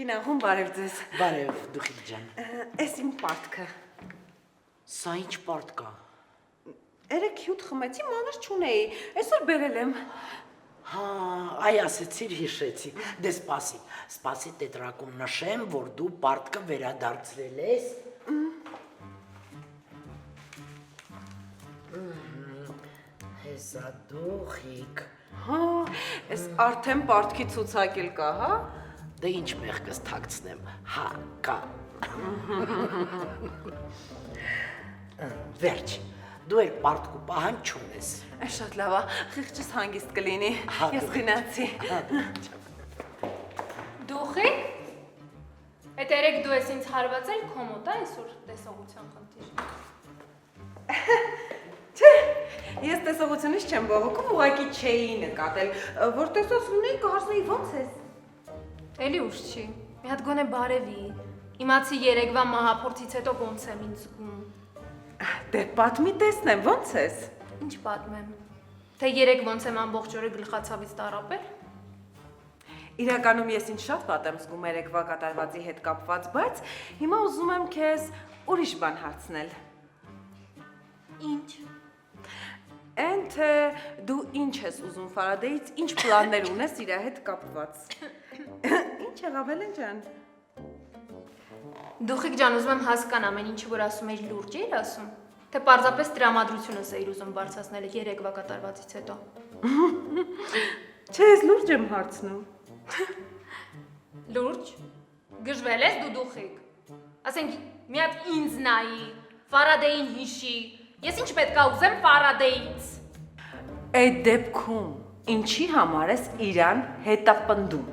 Կինախում բարև ձեզ։ Բարև, Դուխիկ ջան։ Էս իմ պարտքը։ Սա ինչ պարտ կա։ Երեք հյութ խմեցի, մանր չունեի, այսօր բերել եմ։ Հա, այ ասեցիր հիշեցի։ Դե սպասի տետրակում նշեմ, որ դու պարտքը վերադարձրել ես։ Հեսա Դուխիկ։ Հա, այս արդեն պարտքի ցուցակել կա, հա։ Դե ինչ մեղքս թաքցնեմ, հա, կա։ Վերջ, դու էլ պարտքու պահանջ չունես։ Շատ լավ է, խիղճս հանգիստ կլինի, ես գնացի։ Դուխիկ, էդ երեք դու ես ինձ հարվածել կոմոդ, այսօր տեսողության խնդիր։ Չէ, ես տեսողությունից չեմ բողոքում, ուղղակի չէի նկատել, որ տեսած լինեի կհարցնեի ո՞նց ես։ Էլի ուշ չի, մի հատ գոնե բարևի, իմացի երեկվա մահափորձից հետո ոնց եմ ինձ զգում։ Դե պատմի տեսնեմ, ո՞նց ես։ Ինչ պատմեմ, թե երեք ոնց եմ ամբողջ օրը գլխացավից տառապել։ Իրականում ես ինձ շատ վատ եմ զգում երեկվա կատարվածի հետ կապված, բայց հիմա ուզում եմ քեզ ուրիշ բան հարցնել։ Ինչ։ Էն թե դու ինչ ես ուզում Ֆարադեից, ինչ պլաններ ունես իր հետ կապված։ Ինչ եղավ Էլեն ջան։ Դուխիկ ջան, ուզում եմ հասկանամ, այն ինչը որ ասում էիր լուրջ էիր ասում, թե պարզապես տրամադրությունս էիր ուզում բարձրացնել երեկվա կատարվածից հետո։ Չէ, ես լուրջ եմ հարցնում։ Լուրջ։ Գժվել ես դու Դուխիկ։ Ասենք մի հատ ինձ նայի, Ֆարադեին հիշի։ Ես ինչ պետք է ուզեմ Ֆարադեից։ Այդ դեպքում ինչի համար ես իրան հետապնդում։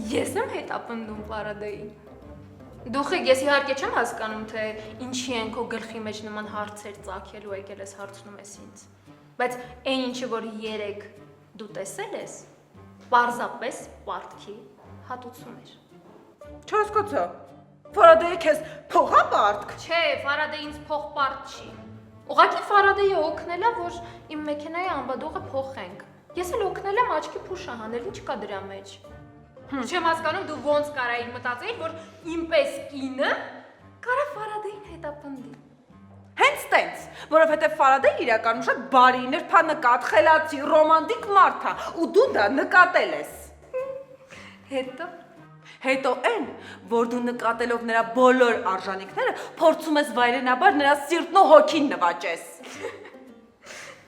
Ես եմ հետապնդում Ֆարադեին։ Դուխիկ, ես իհարկե չեմ հասկանում, թե ինչի են քո գլխի մեջ նման հարցեր ծագելու եկել ես հարցնում ես ինձ։ Բայց այն ինչը որ երեք դու տեսել ես, պարզապես պարտքի հատուցում էր։ Չհասկացա։ Ֆարադեյը քեզ փողա պարտք։ Չէ, Ֆարադեյ ինձ փող պարտ չի։ Ուղղակի Ֆարադեյը օգնել է, որ իմ մեքենայի անբադողը փոխենք։ Ես էլ օգնել եմ աչքի փուշը հանել, ինչ կա դրա մեջ։ Չեմ հասկանում դու ոնց կարայիր մտածեիր, որ իմպես կինը կարա Ֆարադեյին հետապնդի։ Հենց տենց, որովհետև Ֆարադեյը իրականում շատ բարի, նրբանկատ, խելացի, ռոմանտիկ մարդ է, ու դու դա նկատել ես։ Հետո այն, որ դու նկատելով նրա բոլոր արժանինքները, փորձում ես վայրենաբար նրա սիրտն ու հոգին նվաճես։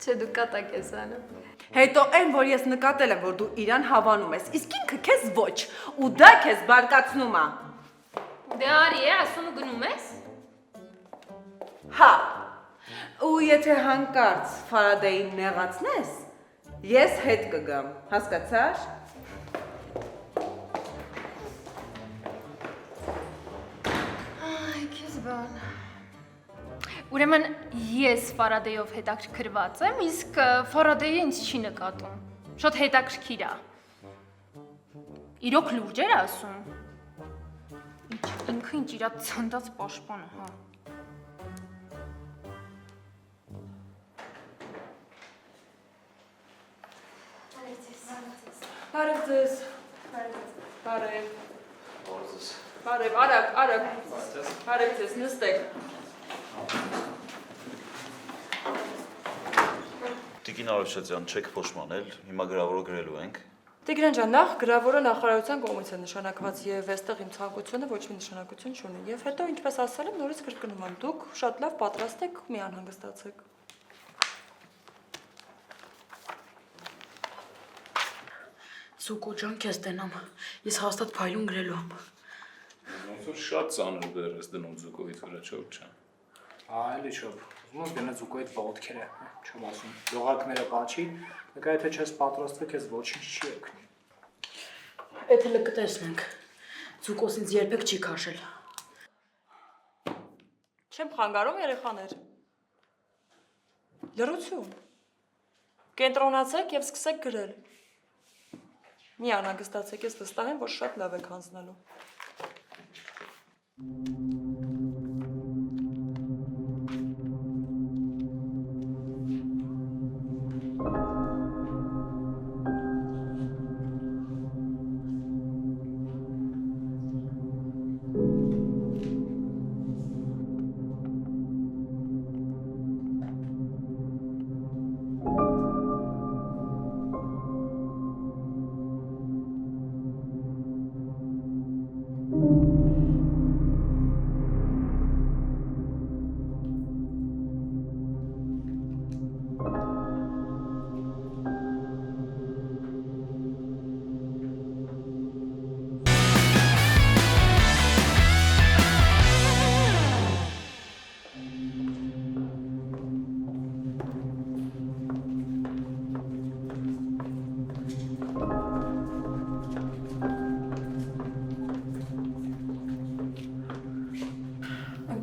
Չէ, դու կատակ ես անում։ Հետո այն, որ ես նկատել եմ, որ դու իրան հավանում ես, իսկ ինքը քեզ ոչ, ու դա քեզ բարկացնում է։ Դե արի է, ասում ու գնում ես։ Հա, ու եթե հանկարծ Ֆարադեյին նեղացնես, ես հետ կգամ, հասկացար։ Այ, քեզ բան։ Ուրեմն ես Ֆարադեյով հետաքրքրված եմ, իսկ Ֆարադեյը ինձ չի նկատում։ Շատ հետաքրքիր է։ Իրոք լուրջ էր ասում։ Ինքը ինչ իրա ցնդած պաշտպանը, հա։ Բարև ձեզ։ Բարև։ Բարև, արագ։ Բարև ձեզ, նստեք։ Տիկին Արուշացյան, չեք փոշմանել, հիմա գրավորը գրելու ենք։ Տիգրան ջան, նախ գրավորը նախարարության կողմից է նշանակված եւ այստեղ իմ ցանկությունը ոչ մի նշանակություն չունի։ Եվ հետո, ինչպես ասել եմ, նորից կրկնում եմ, դուք շատ լավ պատրաստ եք, մի անհանգստացեք։ Սուկո ջան, քեզ տենամ, ես հաստատ փայլուն գրելու եմ։ Ոնց որ շատ ծանր բեռ ես դնում Զուկովից վրա, չոր չան։ Այլի շոփ, ուզում եմ գնա Զուկոյի բողոքերը, չեմ ասում, լողակները պաչի, նկա եթե չես պատրաստվել, քեզ ոչինչ չի օգնի։ Էդ հələ կտեսնենք։ Զուկոս ինձ երբեք չի քաշել։ Չեմ խանգարում երեխաներ։ Լռություն։ Կենտրոնացեք եւ սկսեք գրել։ Մի անհանգստացեք, ես վստահ եմ, որ շատ լավ եք հանձնելու։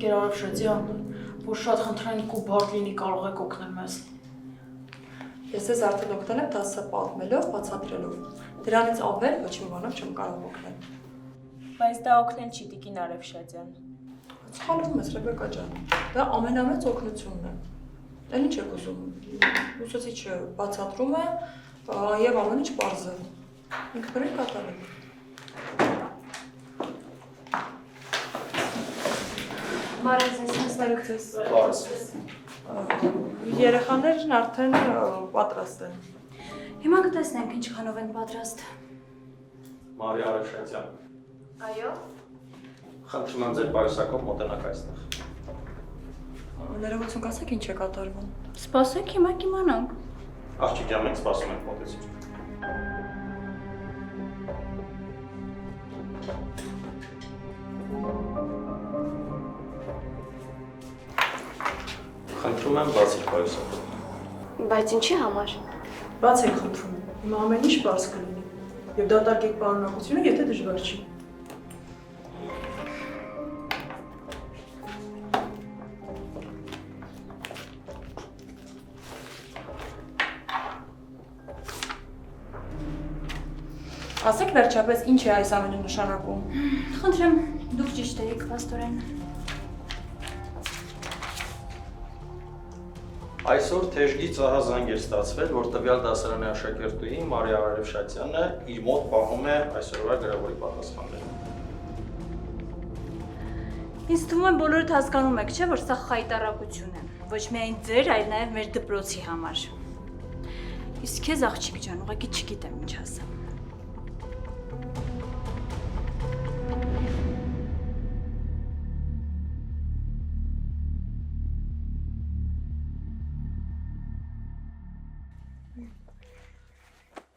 Ընկեր Արևշեցյան, որ շատ խնդրանք ու բարդ լինի կարող եք օգնել մեզ։ Ես ես արդեն օգնել եմ դասը պատմելով, բացատրելով։ Դրանից ավել ոչ մի բանով չեմ կարող օգնել։ Բայց դա օգնել չի Տիկին Արևշատյան։ Սխալվում ես, Ռեբեկա ջան։ Դա ամենամեծ օգնությունն է։ Դեն ինչ եք ուզում։ Ուսուցիչը բացատրում է եւ ամեն ինչ պարզ է։ Ինքնուրույն կատարում։ Բարև ձեզ, Բարև ձեզ։ Բարև։ Երեխաներն արդեն պատրաստ են։ Հիմա կտեսնենք ինչքանով են պատրաստ։ Մարիա Արևշատյան, Այո։ խնդրում եմ ձեր պայուսակով մոտենաք այստեղ։ Ներողություն կասեք ինչ է կատարվում։ Սպասեք, հիմա կիմանանք։ Աղջիկ ջան, մենք սպասում ենք մոտեցին։ Խնդրում եմ բացեք պայուսակը։ Բայց ինչի համար։ Բաց եք խնդրում, հիմա ամեն ինչ պարզ կլինի։ Եվ դատարկեք պարունակությունը, եթե դժվար չի։ Ասեք վերջապես ինչ է այս ամենը նշանակում։ Խնդրեմ, դուք ճիշտ եք, պաստորեն։ Այսօր թեժգի ծահազանգ էր ստացվել, որ տվյալ դասարանի աշակերտուհի Մարիա Արևշատյանը իր մոտ պահում է այսօրվա գրավորի պատասխանները։ Ինձ թվում է բոլորդ հասկանում եք, չէ՞ որ սա խայտարակություն է։ Ոչ միայն ձեր, այլ նաև մեր դպրոցի համար։ Իսկ քեզ աղջիկ ջան, ուղղակի չգիտեմ ինչ ասեմ։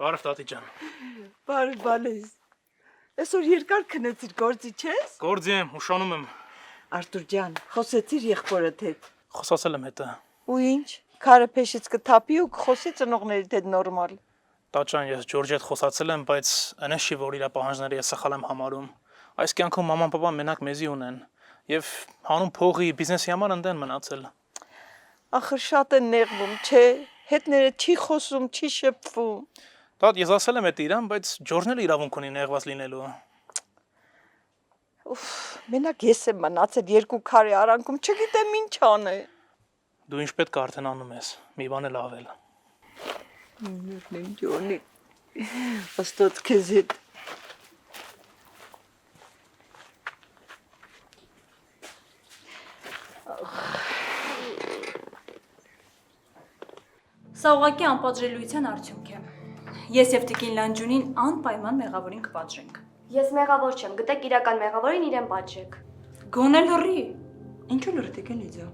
Բարև տատի ջան։ Բարև բալես։ Այսօր երկար քնեցիր գործի չես։ Գործի եմ, ուշանում եմ։ Արտուր ջան, խոսեցիր եղբորդ հետ։ Խոսացել եմ հետը։ Ու ինչ։ Քարը փեշից կթափի ու կխոսի ծնողներիդ հետ նորմալ։ Տա ջան, ես Ջորջի հետ խոսացել եմ, բայց այնպես չի, որ իր պահանջները ես սխալ եմ համարում։ Այս կյանքում մաման պապան մենակ մեզի ունեն եւ հանուն փողի բիզնեսի համար ընդեն մնացել։ Ախր շատ են նեղվում, չէ։ Հետները չի խոսում, չի շփվում։ Տատ ես ասել եմ այդ իրան, բայց Ջորջն էլ իրավունք ունի նեղված լինելու։ Ուֆ, մենակ ես եմ մնացել երկու քարի արանքում, չգիտեմ ինչ անել։ Դու ինչ պետք է արդեն անում ես, մի բան էլ ավել։ Ջոնի, աստված քեզ հետ։ Սա ուղղակի անպատժելիության արդյունք է։ Ես եւ Տիկին Լանջունին անպայման մեղավորին կպատժենք։ Ես մեղավոր չեմ, գտեք իրական մեղավորին իրեն պատժեք։ Գոնե լռի։ Ինչու լրտիկ է Լիդիա։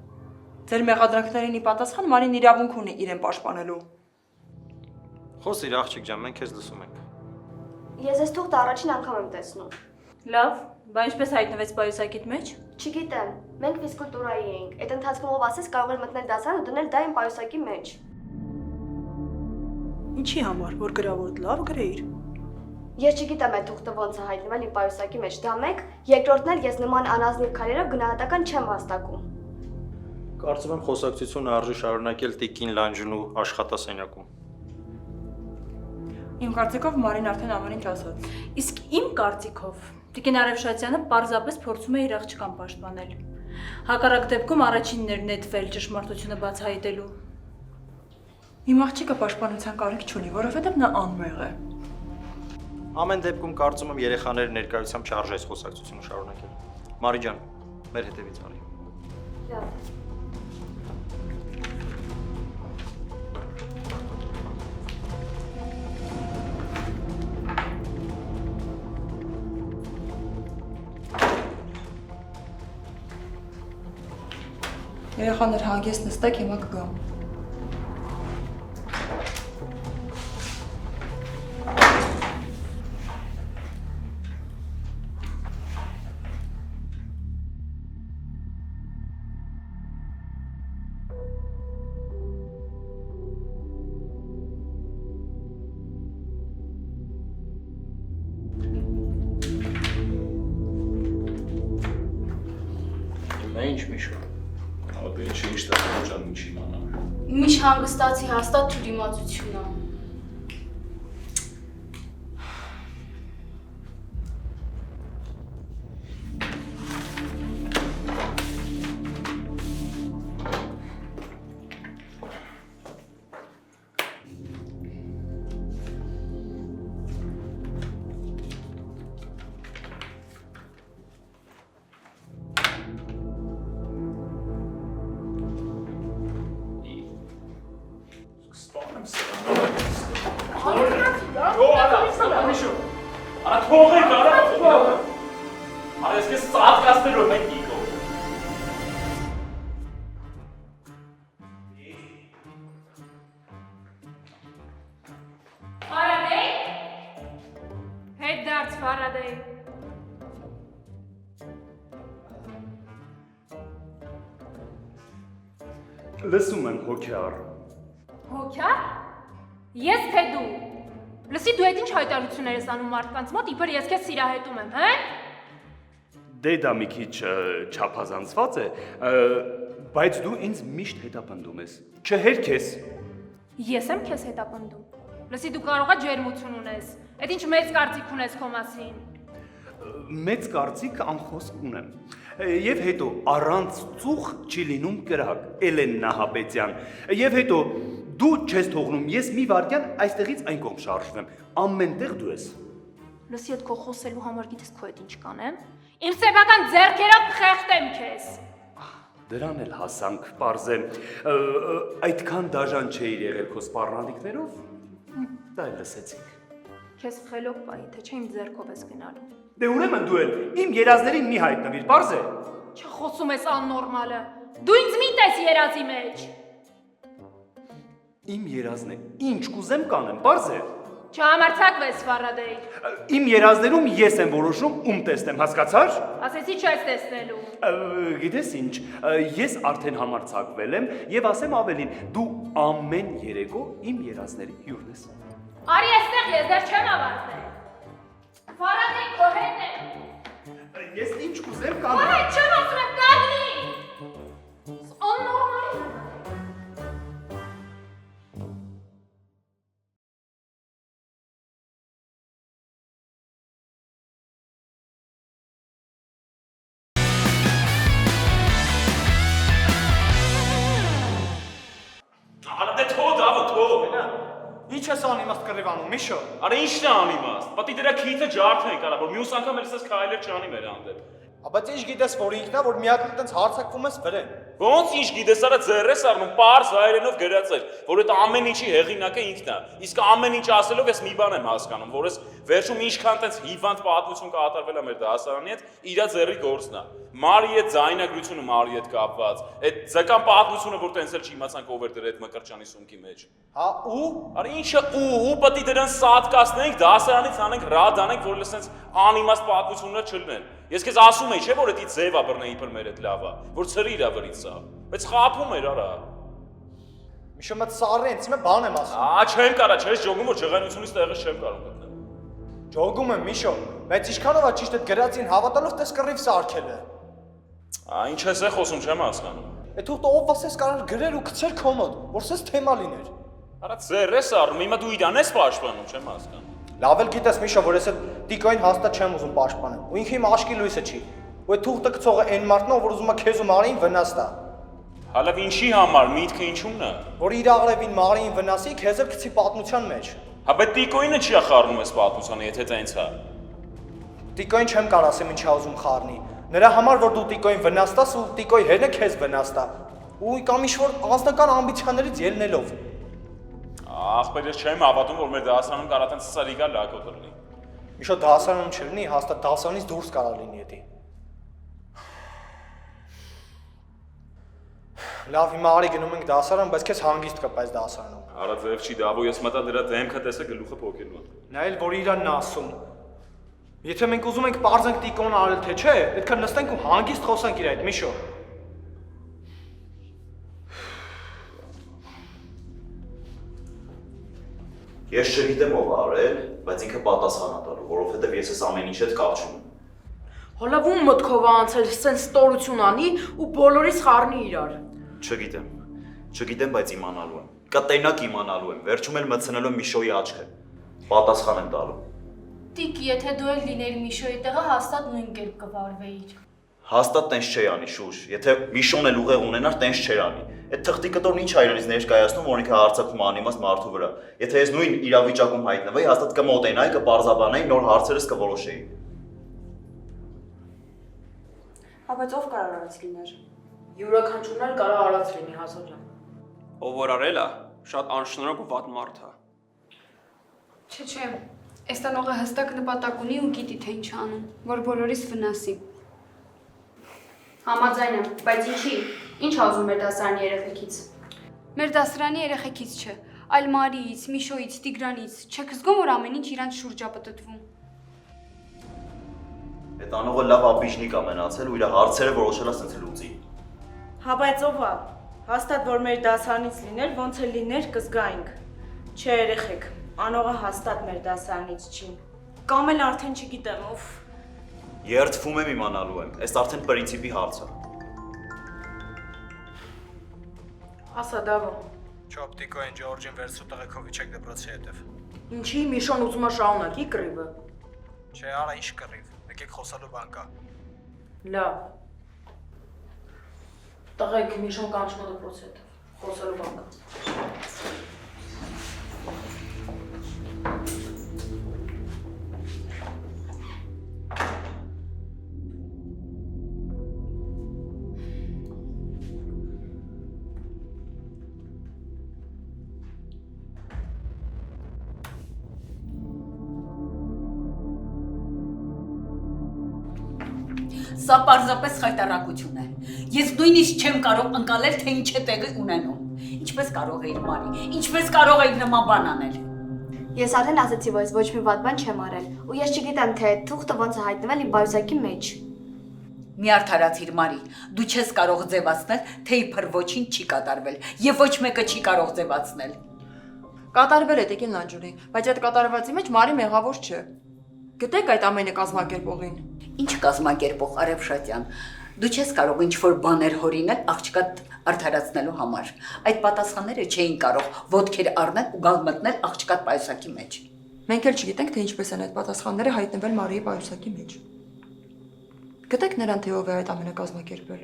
Ձեր մեղադրանքներին ի պատասխան Մարին իրավունք ունի իրեն պաշտպանելու։ Խոսիր աղջիկ ջան, մենք քեզ լսում ենք։ Ես այս թուղթը առաջին անգամ եմ տեսնում։ Լավ, բա ինչպես հայտնվեց պայուսակիդ մեջ։ Չգիտեմ, մենք ֆիզկուլտուրայի էինք։ Այդ ընթացքում ով ասես կարող էր մտնել դասարան ու դնել դա իմ պայուսակի մեջ։ Ինչի համար, որ գրավորդ լավ գրեիր։ Ես չգիտեմ այդ թուղթը ոնց է հայտնվել իմ պայուսակի մեջ, դա մեկ, երկրորդն էլ ես նման անազնիվ քայլերով գնահատական չեմ վաստակում։ Կարծում եմ խոսակցությունը արժի շարունակել Տիկին Լանջունու աշխատասենյակում։ Իմ կարծիքով Մարին արդեն ամեն ինչ ասաց։ Իսկ իմ կարծիքով Տիկին Արևշատյանը պարզապես փորձում է իր աղջկան պաշտպանել։ Հակառակ դեպքում առաջինն էր նետվել ճշմարտությունը բացահայտելու։ Իմ աղջիկը պաշտպանության կարիք չունի, որովհետև նա անմեղ է։ Ամեն դեպքում կարծում եմ երեխաների ներկայությամբ չարժե այս խոսակցությունը շարունակել։ Մարի ջան, մեր հետևից արի։ Լավ։ Երեխաներ հանգիստ նստեք, հիմա կգամ։ Ինչ Միշո։ Հա դե ինչ տա ջան ինչ իմանամ։ Միշ հանգստացի հաստատ թյուրիմացություն է։ Սպանում սրան։ Միշո։ Արա թողեք, արա թողեք։ Արա ես քեզ ծածկացնելով ենք իկո։ Ֆարադեյ։ Հետ դարձ Ֆարադեյ։ Լսում եմ հոգյար։ Հոգյար։ Ես թե դու։ Լսի դու այդ ինչ հայտարարություններ ես անում մարդկանց մոտ, իբր ես քեզ սիրահետում եմ, հա՞։ Դե դա մի քիչ չափազանցված է, բայց դու ինձ միշտ հետապնդում ես։ Չհերքես։ Ես եմ քեզ հետապնդում։ Լսի դու կարող ես ջերմություն ունես։ Այդ ինչ մեծ կարծիք ունես քո մասին։ Մեծ կարծիք անխոսք ունեմ։ Եվ հետո առանց ծուխ չի լինում կրակ, Էլեն Նահապետյան։ Եվ հետո դու չես թողնում, ես մի վայրկյան այստեղից այն կողմ շարժվեմ, ամենտեղ դու ես։ Լսի այդ քո խոսելու համար գիտես քո հետ ինչ կանեմ։ Իմ սեփական ձեռքերով կխեղդեմ քեզ։ Դրան էլ հասանք, պարզ է, այդքան դաժան չէիր եղել քո սպառնալիքներով, դա էլ լսեցինք։ Քեզ խելոք պայի, թե չէ իմ ձեռքով ես գնալու։ Դե ուրեմն դու էլ իմ երազներին մի հայտնվիր, պարզ է։ Չխոսում ես աննորմալը։ Դու ինձ մի տես երազի մեջ։ Իմ երազն է, ինչ կուզեմ կանեմ, պարզ է։ Չհամարձակվես, Ֆարադեյ։ Իմ երազներում ես եմ որոշում ում տեսնեմ, հասկացար։ Ասեցի չես տեսնելու։ Գիտես ինչ, ես արդեն համարձակվել եմ եւ ասեմ ավելին, դու ամեն երեկո իմ երազների հյուրն ես։ Արի այստեղ ես դեռ չեմ ավարտել։ Ֆարադեյ քո հետ է։ Ես ինչ կուզեմ կանեմ։ Քո հետ չեմ ասում եմ կանգնի։ Աննորմալ է։ Արա դե թող, Ինչ ես անիմաստ կռիվանում, Միշո։ Արա ինչն է անիմաստ։ Պատի դրա քիթը ջարդենք, արա, որ մյուս անգամ էլ ես քայլեր չանի մեր հանդեպ։ Բայց ինչ գիտես, որ ինքն է, որ միակն տենց հարցակվում ես վրեն։ Ոնց ինչ գիտես, արա ձեռ ես առնում, պարզ հայերենով գրած էր, որ այդ ամեն ինչի հեղինակը ինքն է։ Իսկ ամեն ինչ ասելով ես մի բան եմ հասկանում, որ ես վերջում ինչքան տենց հիվանդ պատմություն կատարվել է մեր դասարանի հետ, իրա ձեռի գործն է։ Մարի հետ ձայնագրությունը Մարի հետ կապված, այդ ձկան պատմությունը, որ տենց էլ չիմացանք ով էր դրա այդ Մկրտչյանի սումքի մեջ։ Հա ու։ Արա ինչը ու պետք է դրան սատկացնենք, դասարանից անենք, ռադ անենք, որ լսենց անիմաստ պատմություններ չլինեն։ Ես քեզ ասում եի, չէ՞ որ դա ձևա բռնեի իբր մեր այդ լավա, որ ծրի իրա վրից սա։ Բայց խափում էր, արա։ Միշո մտ սառը ինձ մե բան եմ ասում։ Չեմ կարա, չես ջոգում, որ ջղայնությունից տեղս չեմ կարող գտնել։ Ջոգում եմ, Միշո, բայց ինչքանով է ճիշտ այդ գրածին հավատալով տես կռիվ սարքել է։ Ինչ ես խոսում, չեմ հասկանում։ Այդ թուղթը ով ասես կարող գրել ու գցել քո մոտ, որ սես թեմա լիներ։ Արա ձեր ես առնում, հիմա դու իրան ես պաշտպանում, չեմ հասկանում։ Լավ էլ գիտես, Միշո, որ ես այդ տիկոին հաստատ չեմ ուզում պաշտպանել։ Ու ինքը իմ աշկի լույսը չի։ Ու այդ թուղթը գցողը այն մարդն է, որ ուզում է քեզ ու Մարիին վնաս տա։ Հալավ ինչի համար, միտքը ինչու՞մն է։ Որ իր աղրևին Մարիին վնասի, քեզ էլ գցի պատմության մեջ։ Հա բայց տիկոինը չի խառնում ես պատմությանը, եթե տենց է։ Տիկոին չեմ կարող ասեմ ինչա ուզում խառնի։ Նրա համար որ դու տիկոին վնաս տաս ու տիկոյի հետը քեզ վնաս տա։ Ու կամ ինչ-որ անձնական ամբիցիաներից ելնելով։ Ախպեր ես չեմ հավատում, որ մեր դասարանում կարա տենց սարիգա լակոտ լինի։ Միշո դասարանում չլինի, հաստատ դասարանից դուրս կարա լինի էդի։ Լավ, հիմա արի գնում ենք դասարան, բայց քեզ հանգիստ կպայես դասարանում։ Արա ձև չի դավո, ես մտա դրա դեմքը տեսա գլուխը փոքելու։ Նա էլ որ իրանն ասում։ Եթե մենք ուզում ենք պարզենք տիկոն արել թե չէ, պետք է նստենք ու հանգիստ խոսանք իր այդ, Միշո։ Ես չգիտեմ ով արել, բայց ինքը պատասխան է տալու, որովհետև ես այս ամեն ինչ հետ կապ չունեմ։ Հոլավում մտքով անցել, սենց ստորություն անի ու բոլորիս խառնի իրար։ Չգիտեմ, բայց իմանալու եմ։ Կտենակ իմանալու եմ, վերջում էլ մտցնելու եմ Միշոյի աչքը։ Պատասխան եմ տալու։ Տիկ, եթե դու էլ լինեիր Միշոյի տեղը, հաստատ նույն կերպ կվարվեիր։ Հաստատ տենց չի անի շուշ։ Եթե Միշոն էլ ուղեղ ունենար, տենց չէր անի։ Այդ թղթի կտորն ինչ այրանից ներկայացնում, որ ինքը հարցակում անիմաստ մարդու վրա։ Եթե ես նույն իրավիճակում հայտնվեի, հաստատ կմոտենայի, կպարզաբանեի, նոր հարցերս կորոշեի։ Բայց ով կարող արած լիներ։ Յուրաքանչյուրն էլ կարող արած լինի Հասոջան։ Ով որ արել է, շատ անշնորհակ ու վատ մարդ է։ Չէ, այս տանողը հստակ նպատակ ունի ու գիտի թե ինչ անում, որ բոլորիս վնասի։ Համաձայն եմ, բայց ինչի։ Ինչ ասում մեր դասարանի երեխեքից։ Մեր դասարանի երեխեքից չէ, այլ Մարիից, Միշոյից, Տիգրանից։ Չեք զգում, որ ամեն ինչ իրանց շուրջ է պտտվում։ Այդ անողը լավ ապիժնիկ է մնացել ու իր հարցերը որոշել է սենց լուծի։ Հա բայց ով է։ Հաստատ որ մեր դասարանից լիներ, ոնց էլ լիներ կզգայինք։ Չէ երեխեք, անողը հաստատ մեր դասարանից չի։ Կամ էլ արդեն չգիտեմ ով։ Երդվում եմ իմանալու եմ, այս արդեն պրինցիպի հարց է։ Ասա դավո։ Չոպ Տիկոյին Ջորջին վերցրու տղեկով իջեք դպրոցի հետև։ Ինչի Միշոն ուզում է շարունակի կռիվը։ Չէ, արա ինչ կռիվ։ Եկեք խոսալու բան կա։ Լավ։ Տղեկ Միշոն կանչում է դպրոցի հետև։ Խոսալու բան կա։ Սա պարզապես խայտարակություն է։ Ես նույնիսկ չեմ կարող ընկալել, թե ինչ է տեղի ունենում։ Ինչպես կարող էիր Մարի, ինչպես կարող էիր նման բան անել։ Ես արդեն ասացի, որ ես ոչ մի վատ բան չեմ արել, ու ես չգիտեմ, թե թուղթը ոնց է հայտնվել իմ բայուսակի մեջ։ Մի արդարացիր Մարի, դու չես կարող ձևացնել, թե իբր ոչինչ չի կատարվել, եւ ոչ մեկը չի կարող ձևացնել։ Կատարվել է Տիկին Լանջուրի, բայց այդ կատարվածի մեջ Մարի մեղավոր չէ։ Գտեք այդ ամենը կազմակերպողին։ Ինչ կազմակերպող Արևշատյան, դու չես կարող ինչ-որ բաներ հորինել աղջկատ արդարացնելու համար։ Այդ պատասխանները չէին կարող ոտքեր առնել ու գալ մտնել աղջկատ պայուսակի մեջ։ Մենք էլ չգիտենք, թե ինչպես են այդ պատասխանները հայտնվել Մարիի պայուսակի մեջ։ Գտեք նրան, թե ով է այդ ամենը կազմակերպել։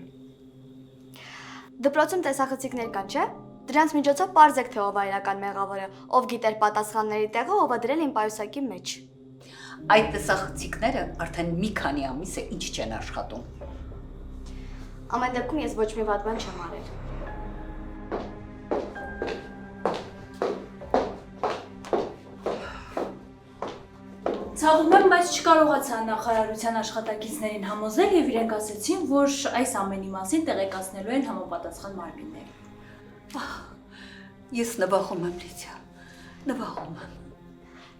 Դպրոցում տեսախցիկներ կան, չէ՞։ Դրանց միջոցով պարզեք, թե ով է իրական մեղավորը, ով գիտեր պատասխանների տեղը, ով է դրել իմ պայուսակի մեջ։ Այդ տեսախցիկները արդեն մի քանի ամիս է ինչ չեն աշխատում։ Ամեն դեպքում ես ոչ մի վատ բան չեմ արել։ Ցավում եմ, բայց չկարողացա նախարարության աշխատակիցներին համոզել եւ իրենք ասացին, որ այս ամենի մասին տեղեկացնելու են համապատասխան մարմինները։ Ես նվախում եմ Լիցիա, նվախում եմ։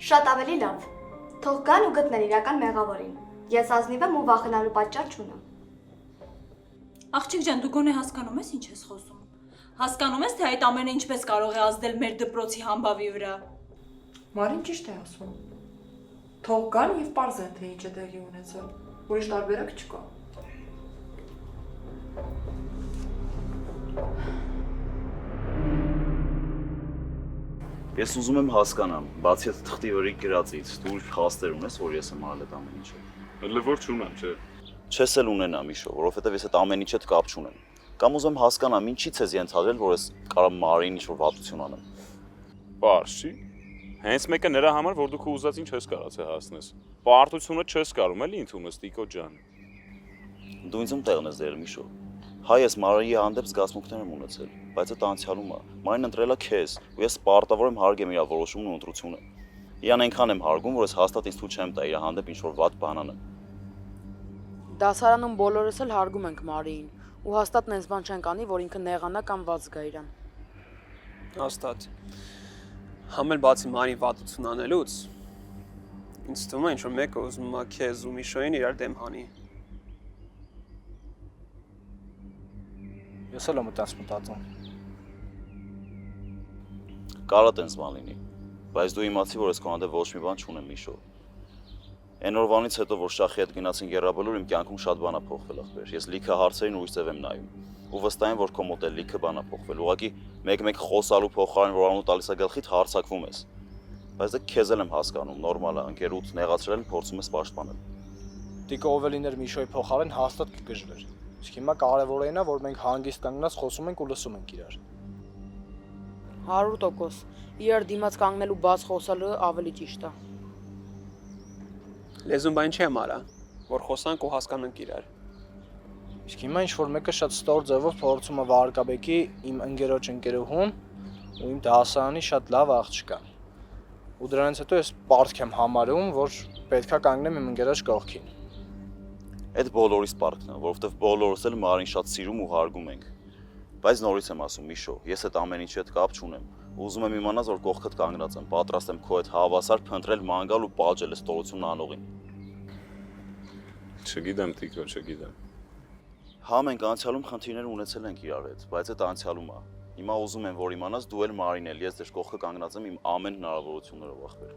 Շատ ավելի լավ։ Թող գան ու գտնեն իրական մեղավորին։ Ես ազնիվ եմ ու վախենալու պատճառ չունեմ։ Աղջիկ ջան, դու գոնե հասկանում ես ինչ ես խոսում։ Հասկանում ես, թե այդ ամենը ինչպես կարող է ազդել մեր դպրոցի համբավի վրա։ Մարին ճիշտ է ասում։ Թող գան եւ պարզեն, թե ինչ է տեղի ունեցել։ Ուրիշ տարբերակ չկա։ Ես ուզում եմ հասկանամ, բացի այդ թղթի վրի գրածից, դու հաստեր ունես, որ ես եմ արել այդ ամեն ինչը։ Հələ որ չունեմ, չէ։ Չես էլ ունենա Միշո, որովհետև ես այդ ամեն ինչը կապ չունեմ։ Կամ ուզում հասկանամ, ինչից ես ենթադրել, որ ես կարող Մարին ինչ-որ վատություն անեմ։ Պարզ չի։ Հենց մեկը նրա համար, որ դու քո ուզած ինչ ես կարացել հասնես։ Պարտությունը չես կարող էլի ընդունես Տիկո ջան։ Դու ինձ տեղն ես դերել Միշո։ Հայ ես Մարիի հանդեպ զգացմունքներ եմ ունեցել, բայց այդ անցյալում է։ Մարին ընտրել է քեզ, ու ես պարտավոր եմ հարգեմ իր որոշումն ու ընտրությունը։ Իրան այնքան եմ հարգում, որ ես հաստատ ինձ թույլ չեմ տա իր հանդեպ ինչ-որ վատ բան անել։ Դասարանում բոլորս էլ հարգում ենք Մարիին, ու հաստատ նենց բան չենք անի, որ ինքը նեղանա կամ ված գա իրան։ Հաստատ։ Համել բացի Մարին վատություն անելուց, ինձ թվում է ինչ-որ մեկը ուզում է քեզ ու Միշոյին իրար դեմ հանի։ Ես էլ եմ այդպես մտածում։ Կարա տենց բան լինի, բայց դու իմացի, որ ես քո հանդեպ ոչ մի բան չունեմ Միշո։ Այն օրվանից հետո որ շախի հետ գնացին Գերաբլուր իմ կյանքում շատ բան ա փոխվել ախպեր։ Ես լիքը հարցերին ուրիշ ձև եմ նայում։ Ու վստահ եմ որ քո մոտ էլ լիքը բան ա փոխվել։ Ուղղակի մեկ-մեկ խոսալու փոխարեն որ անու տալիս ա գլխիդ հարցակվում ես։ Բայց դա քեզ էլ եմ հասկանում, նորմալ է, ընկերուց նեղացրել փորձում ես պաշտպանել։ Տիկը ով էլ իներ Միշոյի փոխարեն հաստատ կգժվեր։ Իսկ հիմա կարևորն է որ մենք հանգիստ կանգնած խոսում ենք ու լսում ենք իրար։ 100% իրար դիմաց կանգնելու բաց խոսալը ավելի ճիշտ է։ Լեզուն բան չեմ արա, որ խոսանք ու հասկանանք իրար։ Իսկ հիմա ինչ որ մեկը շատ ստոր ձևով փորձում է վարկաբեկի իմ ընկերոջ ընկերուհուն ու իմ դասարանի շատ լավ աղջկան։ Ու դրանից հետո ես պարտք եմ համարում, որ պետքա կանգնեմ իմ ընկերոջ կողքին։ Այդ բոլորիս պարտքն է, որովհետև բոլորս էլ Մարին շատ սիրում ու հարգում ենք։ Բայց նորից եմ ասում, Միշո, ես այդ ամեն ինչի հետ կապ չունեմ։ Ուզում եմ իմանալ, որ կողքդ կանգնած եմ, պատրաստ եմ քո հետ հավասար փնտրել ման գալ ու պատժել այս տողությունն անողին։ Չգիտեմ, Տիկո, չգիտեմ։ Հա, մենք անցյալում խնդիրներ ունեցել ենք իրար հետ, բայց այդ անցյալում է։ Հիմա ուզում եմ, որ իմանաս դու էլ Մարին էլ, ես դեր կողքը կանգնած եմ իմ ամեն հնարավորություններով ախպեր։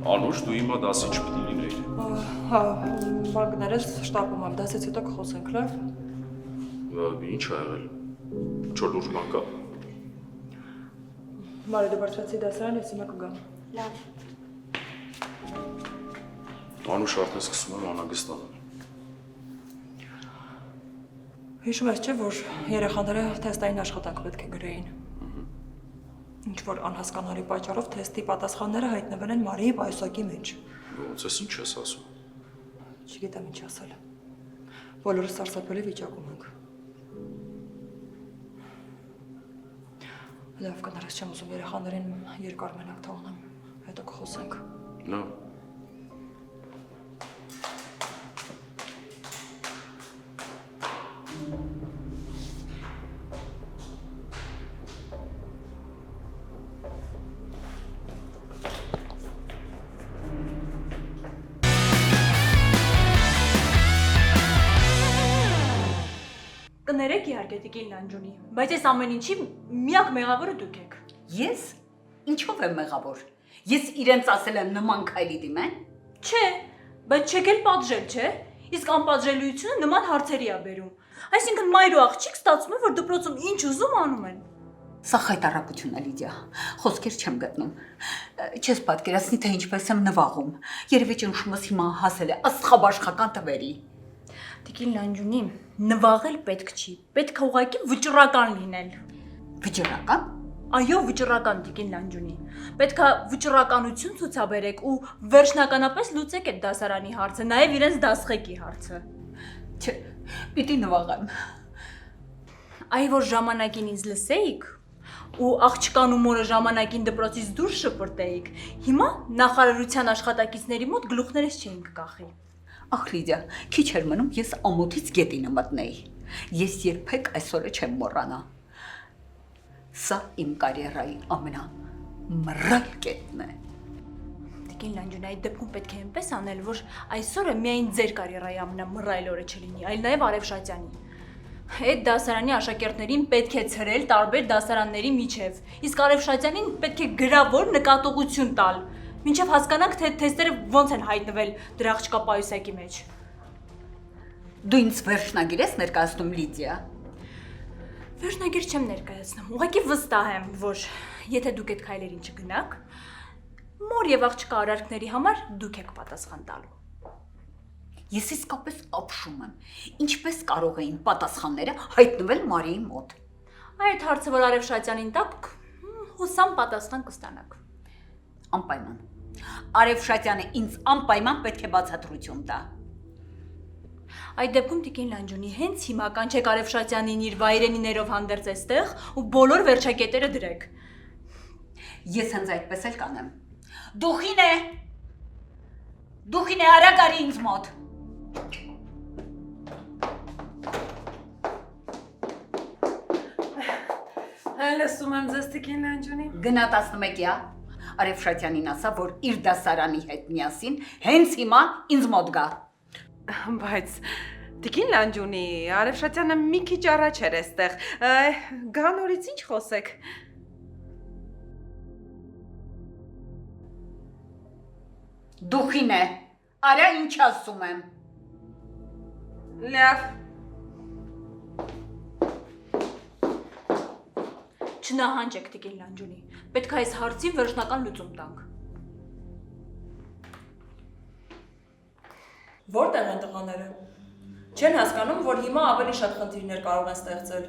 Անուշ, դու հիմա դասի չպիտի լինեիր։ Հա, բանկներս շտապում եմ, դասից հետո կխոսենք, լավ։ Ինչ ա եղել։ Չոր լուրջ բան կա։ Մարի դու բարձրացի դասարան, ես հիմա կգամ։ Լավ։ Անուշ արդեն սկսում եմ անհանգստանալ։ Հիշում ես չէ, որ երեխաները թեստային աշխատանք պետք է գրեին։ Ինչ որ անհասկանալի պատճառով թեստի պատասխանները հայտնվել են Մարիի պայուսակի մեջ։ Ոնց ես ինչ ես ասում։ Չգիտեմ ինչ ասել։ Բոլորս սարսափելի վիճակում ենք։ Լավ, կներես չեմ ուզում երեխաներին երկար մենակ թողնեմ, հետո կխոսենք։ Լավ։ Կներեք իհարկե Տիկին Լանջունի, բայց այս ամեն ինչի միակ մեղավորը դուք եք։ Ես ինչով եմ մեղավոր։ Ես իրենց ասել եմ նման քայլի դիմեն։ Չէ, բայց չեք էլ պատժել, չէ։ Իսկ անպատժելիությունը նման հարցերի է բերում։ Այսինքն մայր ու աղջիկ ստացվում է, որ դպրոցում ինչ ուզում անում են։ Սա խայտարակություն է, Լիդիա։ Խոսքեր չեմ գտնում։ Չես պատկերացնի, թե ինչպես եմ նվաղում։ Երևի ճնշումս հիմա հասել է աստղաբաշխական տվերի։ Տիկին Լանջունի, նվաղել պետք չի, պետք է ուղղակի վճռական լինել։ Վճռական։ Այո, վճռական Տիկին Լանջունի։ Պետք է վճռականություն ցուցաբերեք ու վերջնականապես լուծեք այդ դասարանի հարցը, նաև իրենց դասղեկի հարցը։ Չէ, պիտի նվաղեմ։ Այ որ ժամանակին ինձ լսեիք ու աղջկան ու մորը ժամանակին դպրոցից դուրս շպրտեիք, հիմա նախարարության աշխատակիցների մոտ գլուխներս չէինք կախի։ Ախ Լիդիա, քիչ էր մնում ես ամոթից գետինը մտնեի։ Ես երբեք այսօրը չեմ մոռանա։ Սա իմ կարիերայի ամենամռայլ կետն է։ Տիկին Լանջունի, այդ դեպքում պետք է այնպես անել, որ այսօրը միայն ձեր կարիերայի ամենամռայլ օրը չլինի, այլ նաև Արև Շատյանի։ Այդ դասարանի աշակերտներին պետք է ցրել տարբեր դասարանների միջև, իսկ Արև Շատյանին պետք է գրավոր նկատողություն տալ, մինչև հասկանանք, թե թեստերը ոնց են հայտնվել դրա աղջկա պայուսակի մեջ։ Դու ինձ վերջնագիր ես ներկայացնում, Լիդիա։ Վերջնագիր չեմ ներկայացնում, ուղղակի վստահ եմ, որ եթե դուք այդ քայլերին չգնաք, մոր եւ աղջկա արարքների համար դուք եք պատասխան տալու։ Ես իսկապես ապշում եմ, ինչպես կարող էին պատասխանները հայտնվել Մարիի մոտ։ Այդ հարցը, որ Արև Շատյանին տաք, հուսամ պատասխան կստանաք։ Անպայման։ Արև Շատյանը ինձ անպայման պետք է բացատրություն տա։ Այդ դեպքում Տիկին Լանջունի հենց հիմա կանչեք Արև Շատյանին իր վայրենիներով հանդերձ այստեղ ու բոլոր վերջակետերը դրեք։ Ես հենց այդպես էլ կանեմ։ Դուխին է, արագ արի ինձ մոտ։ Լսում եմ ձեզ Տիկին Լանջունի։ Գնա 11-յա։ Արևշատյանին ասա, որ իր դասարանի հետ միասին հենց հիմա ինձ մոտ գա։ Բայց Տիկին Լանջունի, Արևշատյանը մի քիչ առաջ էր այստեղ։ Գա նորից ինչ խոսեք։ Դուխին է։ Արա ինչ ասում եմ։ Լավ։ Չնահանջեք Տիկին Լանջունի։ Պետք է այս հարցին վերջնական լուծում տանք։ Որտեղ են տղաները։ Չեն հասկանում, որ հիմա ավելի շատ խնդիրներ կարող են ստեղծել։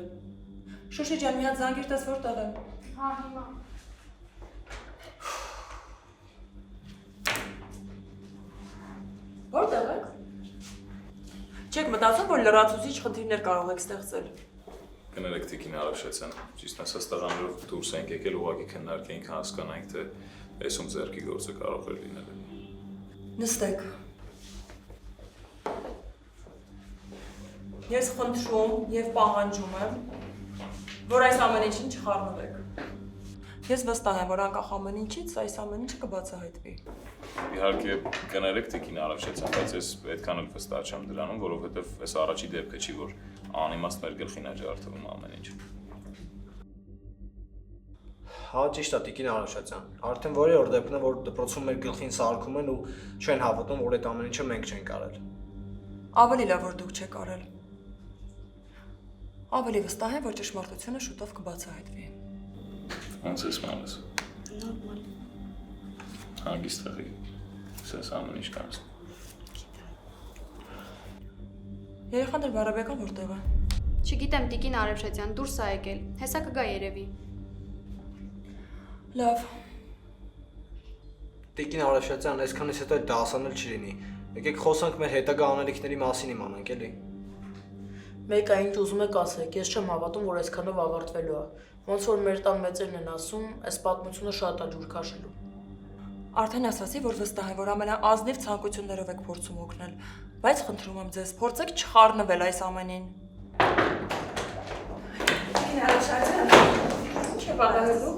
Շուշի ջան, մի հատ զանգիր տես որտեղ են։ Հա, հիմա։ Որտեղ եք։ Չեք մտածում, որ լրացուցիչ խնդիրներ կարող եք ստեղծել։ Կներեք Տիկին Արևշատյան, ճիշտ ասած տղաներով դուրս ենք եկել ուղղակի քննարկենք, հասկանանք, թե այսում ձեռքի գործը կարող է լինել։ Նստեք։ Ես խնդրում եւ պահանջում եմ, որ այս ամեն ինչին չխառնվեք։ Ես վստահ եմ, որ անկախ ամեն ինչից այս ամեն ինչը կբացահայտվի։ Իհարկե կներեք Տիկին Արևշատյան, բայց ես այդքան էլ վստահ չեմ դրանում, որովհետև այս առաջի դեպքը չի, որ անիմաստ մեր գլխին է ջարդվում ամեն ինչ։ Հա, ճիշտ է Տիկին Արևշատյան։ Արդեն որի դեպքն է, որ դպրոցում մեր գլխին սարքում են ու չեն հավատում, որ այդ ամեն ինչը մենք չենք արել։ Ավելի լավ, որ դուք չեք արել։ Ավելի վստահ եմ, որ ճշմարտությունը շուտով կբացահայտվի։ Ոնց ես մալես։ Նորմալ։ Հանգիստ եղի։ Սես ամեն ինչ կանցնում։ Երեխաներ Բարաբեկան որտեղ է։ Չգիտեմ, Տիկին Արևշատյան, դուրս ա եկել։ Հեսա կգա երևի։ Լավ։ Տիկին Արևշատյան, այսքանից հետո այդ դասանել չի լինի։ Եկեք խոսանք մեր հետագա անելիքների մասին իմանանք, էլի։ Մեկը ինչ ուզում եք ասեք, ես չեմ հավատում, որ այսքանով ավարտվելու է։ Ոնց որ մեր տան մեծերն են ասում, այս պատմությունը շատ է ջուր քաշելու։ Արդեն ասացի, որ վստահ եմ, որ ամենաազնիվ ցանկություններով եք փորձում օգնել, բայց խնդրում եմ ձեզ, փորձեք չխառնվել այս ամենին։ Տիկին Արևշատյան, ինչ է պատահելու։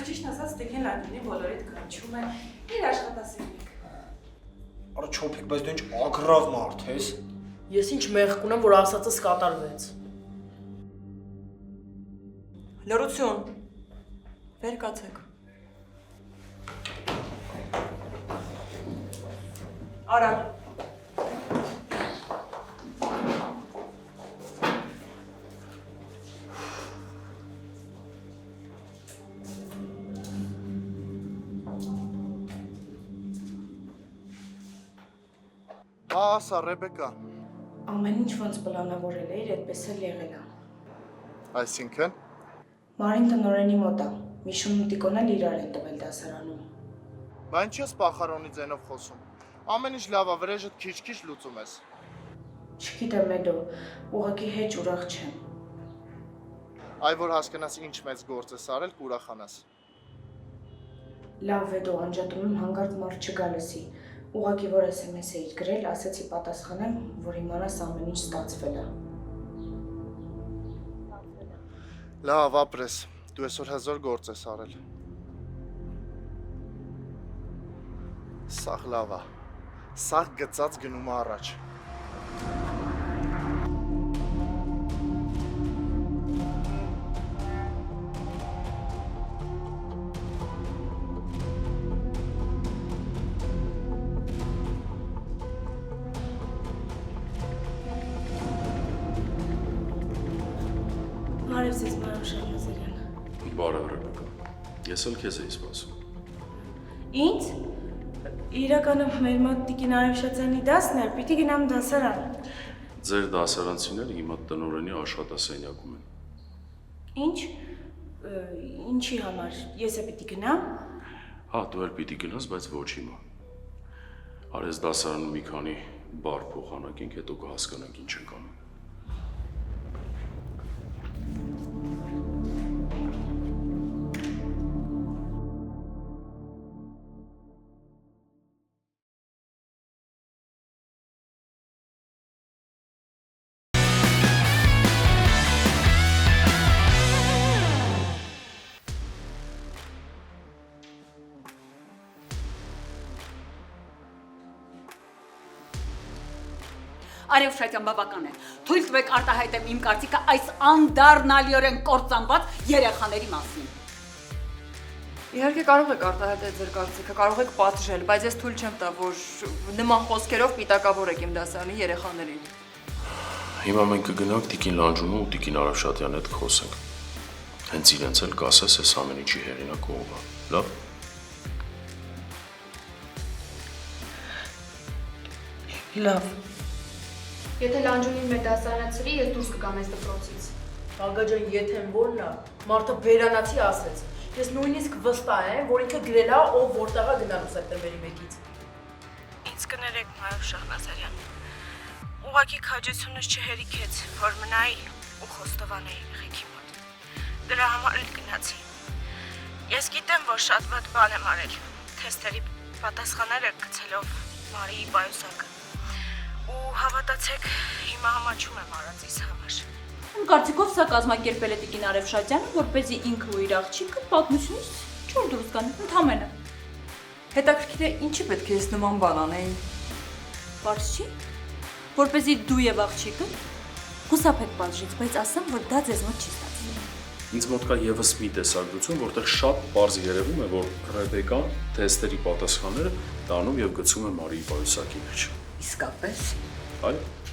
Ճիշտ ասած, Տիկին Լանջունի բոլորիդ կանչում է իր աշխատասենյակ։ Արա չոփիկ, բայց դու ինչ ագրավ մարդ ես։ Ես ինչ մեղք ունեմ, որ ասածս կատարվեց։ Լրություն։ Վեր կացեք։ Արա։ Ասա Ռեբեկա։ Ամեն ինչ ոնց պլանավորել էիր, այդպես էլ եղել է։ Այսինքն Մարին տնօրենի մոտ է։ Միշուն ու Տիկոն էլ իրար են տվել դասարանում։ Բա ինչ ես պախարոնի ձենով խոսում։ Ամեն ինչ լավ է, վրեժդ քիչ-քիչ լուծում ես։ Չգիտեմ Էդո, ուղղակի հեչ ուրախ չեմ։ Այ որ հասկանաս ինչ մեծ գործ ես արել, կուրախանաս։ Լավ Էդո, անջատում եմ հանգարտ մարդ չգալսի։ Ուղղակի որ SMS էիր գրել, ասեցի պատասխանեմ, որ իմանաս ամեն ինչ ստացվել է։ Լավ, ապրես, դու այսօր հզոր գործ ես արել։ Սաղ լավ է, սաղ գծած գնում է առաջ։ Բարև ձեզ, բարև Շահնազարյան։ Բարև Ռեբեկա։ Ես էլ քեզ էի սպասում։ Ինչ։ Իրականում մեր մոտ Տիկին Արևշատյանի դասն է, պիտի գնամ դասարան։ Ձեր դասարանցիները հիմա տնօրենի աշխատասենյակում են։ Ինչ։ Ինչի համար։ Ես է պիտի գնամ։ Հա, դու էլ պիտի գնաս, բայց ոչ հիմա։ Արես դասարանում մի քանի բառ փոխանակենք, հետո կհասկանանք ինչ ենք անում։ Արևշատյան բավական է։ Թույլ տվեք արտահայտեմ իմ կարծիքը այս անդառնալիորեն կործանված երեխաների մասին։ Իհարկե կարող եք արտահայտել ձեր կարծիքը, կարող եք պատժել, բայց ես թույլ չեմ տա, որ նման խոսքերով պիտակավորեք իմ դասարանի երեխաներին։ Հիմա մենք կգնանք Տիկին Լանջունու ու Տիկին Արևշատյանի հետ կխոսենք։ Հենց իրենց էլ կասես այս ամեն ինչի հեղինակը ով է, լավ։ Լավ։ Եթե Լանջունին մեր դասարանացրի, ես դուրս կգամ այս դպրոցից։ Ագա ջան, եթե որն է, մարդը բերանացի ասեց։ Ես նույնիսկ վստահ եմ, որ ինքը գրել է, ով որտեղ է գնալու սեպտեմբերի 1-ից։ Ինձ կներեք, Մարիամ Շահնազարյան։ Ուղղակի քաջությունս չհերիքեց, որ մնայի ու խոստովանեի եղեքի մոտ։ Դրա համար էլ գնացի։ Ես գիտեմ, որ շատ վատ բան եմ արել, թեստերի պատասխանները գցելով Մարիի պայուսակը։ Ու հավատացեք, հիմա համաչում եմ արածիս համար։ Իմ կարծիքով սա կազմակերպել է Տիկին Արևշատյանը, որպեսզի ինքը ու իր աղջիկը պատմությունից չոր դուրս գան, ընդամենը։ Հետաքրքիր է, ինչի պետք է ես նման բան անեին։ Պարզ չի, որպեսզի դու եւ աղջիկը խուսափեք պատժից, բայց ասեմ, որ դա ձեզ մոտ չի ստացվում։ Ինձ մոտ կա եւս մի տեսագրություն, որտեղ շատ པարզ երևում է, որ Ռեբեկան թեստերի պատասխանները տանում եւ գցում է Մարիի պայուսակի մեջ։ Իսկապես։ Այո։